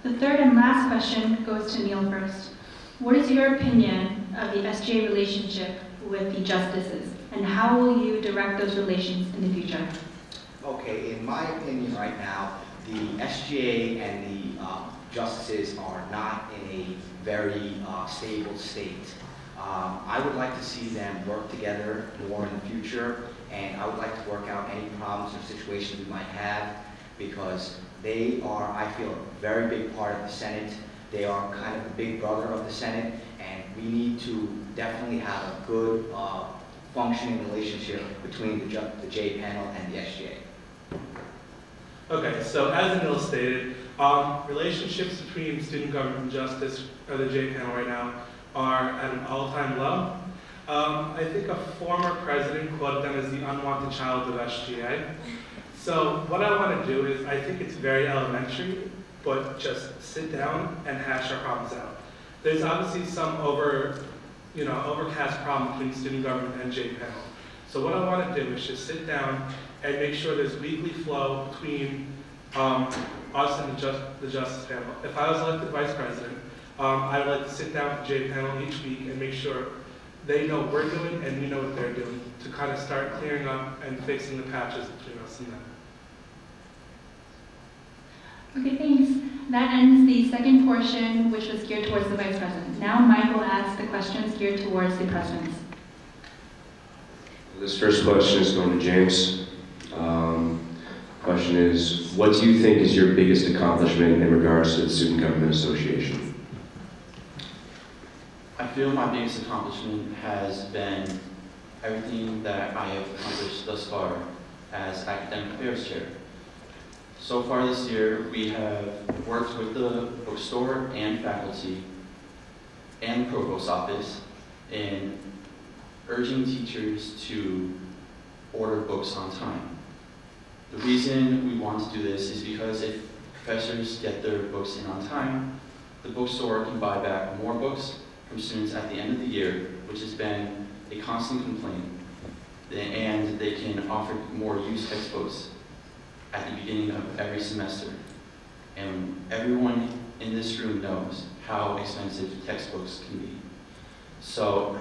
The third and last question goes to Neil first. What is your opinion of the SGA relationship with the justices, and how will you direct those relations in the future? Okay, in my opinion right now, the SGA and the justices are not in a very stable state. I would like to see them work together more in the future, and I would like to work out any problems or situations we might have, because they are, I feel, a very big part of the Senate. They are kind of the big brother of the Senate, and we need to definitely have a good functioning relationship between the J panel and the SGA. Okay, so as Anil stated, relationships between student government and justice, or the J panel right now, are at an all-time low. I think a former president quoted them as the unwanted child of SGA. So what I want to do is, I think it's very elementary, but just sit down and hash our problems out. There's obviously some overcast problem between student government and J panel. So what I want to do is just sit down and make sure there's weekly flow between us and the Justice panel. If I was elected vice president, I would like to sit down with the J panel each week and make sure they know what we're doing and we know what they're doing, to kind of start clearing up and fixing the patches between us and them. Okay, thanks. That ends the second portion, which was geared towards the vice president. Now Mike will ask the questions geared towards the presidents. This first question is going to James. Question is, what do you think is your biggest accomplishment in regards to the Student Government Association? I feel my biggest accomplishment has been everything that I have accomplished thus far as Academic Affairs Chair. So far this year, we have worked with the bookstore and faculty and the Provost's office in urging teachers to order books on time. The reason we want to do this is because if professors get their books in on time, the bookstore can buy back more books from students at the end of the year, which has been a constant complaint, and they can offer more used textbooks at the beginning of every semester. And everyone in this room knows how expensive textbooks can be. So,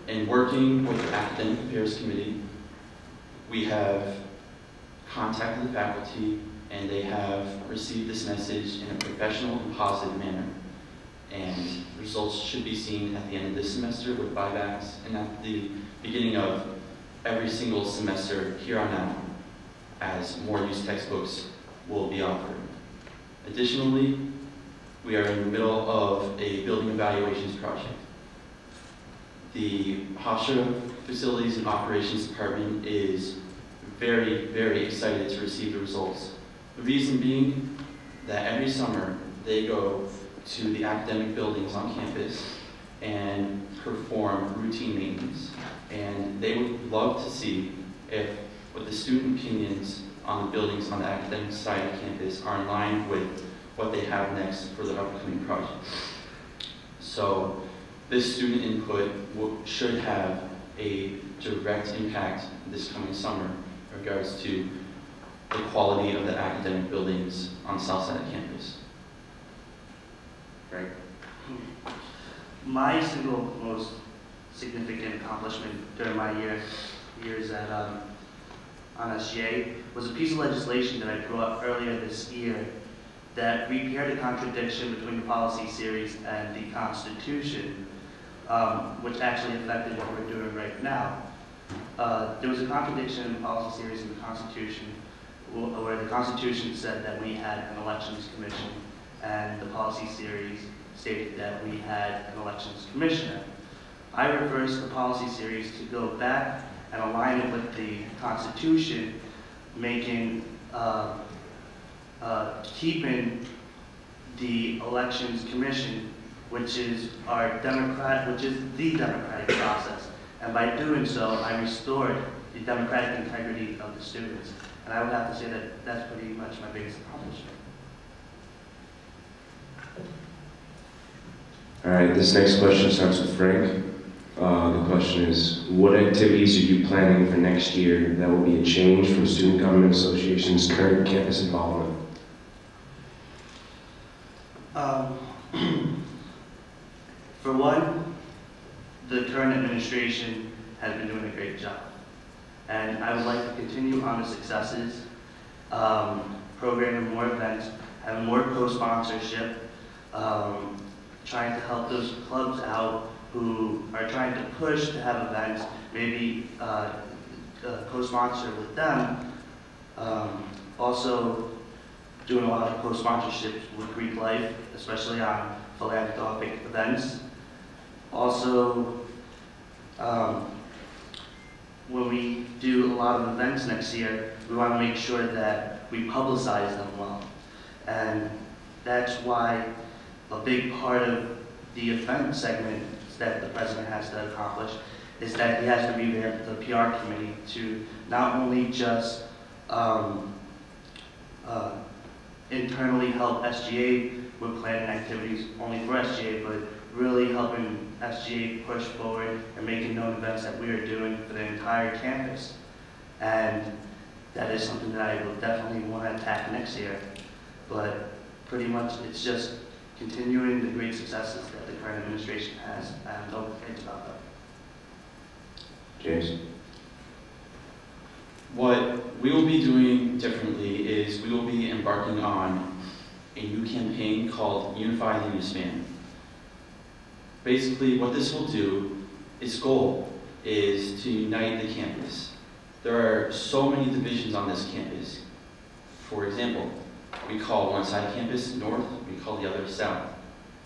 in working with the Academic Affairs Committee, we have contacted the faculty, and they have received this message in a professional and positive manner. And results should be seen at the end of this semester with buybacks, and at the beginning of every single semester here on out, as more used textbooks will be offered. Additionally, we are in the middle of a building evaluations project. The Hofstra Facilities and Operations Department is very, very excited to receive the results. The reason being that every summer they go to the academic buildings on campus and perform routine maintenance. And they would love to see if what the student opinions on the buildings on the academic side of campus are in line with what they have next for the upcoming project. So this student input should have a direct impact this coming summer in regards to the quality of the academic buildings on the south side of campus. Right? My single most significant accomplishment during my years at on SGA was a piece of legislation that I brought earlier this year that repaired a contradiction between the policy series and the Constitution, which actually affected what we're doing right now. There was a contradiction in the policy series and the Constitution, where the Constitution said that we had an elections commission, and the policy series stated that we had an elections commissioner. I reversed the policy series to go back and align it with the Constitution, making keeping the elections commission, which is the democratic process. And by doing so, I restored the democratic integrity of the students. And I would have to say that that's pretty much my biggest accomplishment. All right, this next question starts with Frank. The question is, what activities are you planning for next year that will be a change from Student Government Association's current campus involvement? Um, For one, the current administration has been doing a great job. And I would like to continue on the successes, programming more events, having more co-sponsorship, trying to help those clubs out who are trying to push to have events, maybe co-sponsor with them. Also doing a lot of co-sponsorships with Greek Life, especially on philanthropic events. Also, when we do a lot of events next year, we want to make sure that we publicize them well. And that's why a big part of the event segment that the president has to accomplish is that he has to revamp the PR committee to not only just internally help SGA with planning activities only for SGA, but really helping SGA push forward and making known events that we are doing for the entire campus. And that is something that I will definitely want to attack next year. But pretty much it's just continuing the great successes that the current administration has, and no complaints about that. James? What we will be doing differently is we will be embarking on a new campaign called Unify the Newsman. Basically, what this will do, its goal is to unite the campus. There are so many divisions on this campus. For example, we call one side of campus north, we call the other south.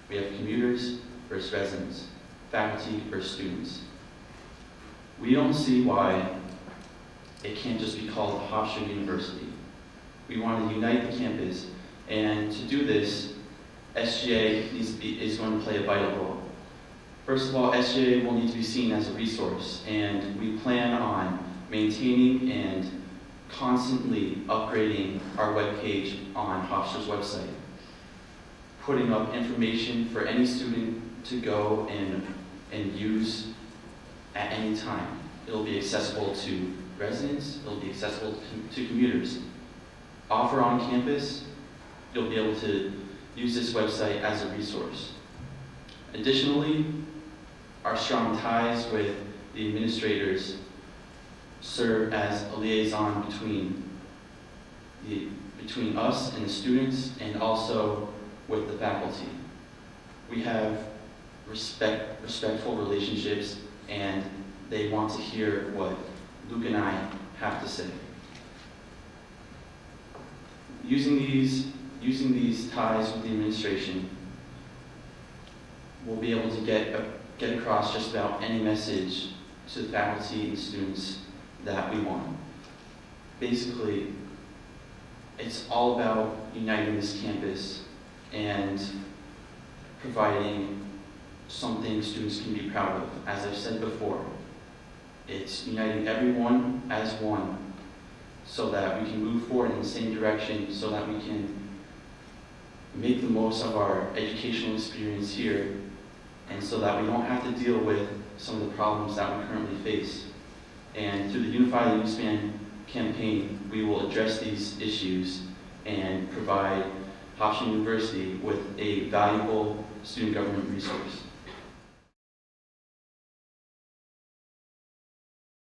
We have commuters versus residents, faculty versus students. We don't see why it can't just be called Hofstra University. We want to unite the campus, and to do this, SGA is going to play a vital role. First of all, SGA will need to be seen as a resource, and we plan on maintaining and constantly upgrading our webpage on Hofstra's website, putting up information for any student to go and use at any time. It'll be accessible to residents, it'll be accessible to commuters. Offer on campus, you'll be able to use this website as a resource. Additionally, our strong ties with the administrators serve as a liaison between us and the students, and also with the faculty. We have respectful relationships, and they want to hear what Luke and I have to say. Using these ties with the administration, we'll be able to get across just about any message to the faculty and students that we want. Basically, it's all about uniting this campus and providing something students can be proud of. As I've said before, it's uniting everyone as one so that we can move forward in the same direction, so that we can make the most of our educational experience here, and so that we don't have to deal with some of the problems that we currently face. And through the Unify the Newsman campaign, we will address these issues and provide Hofstra University with a valuable student government resource.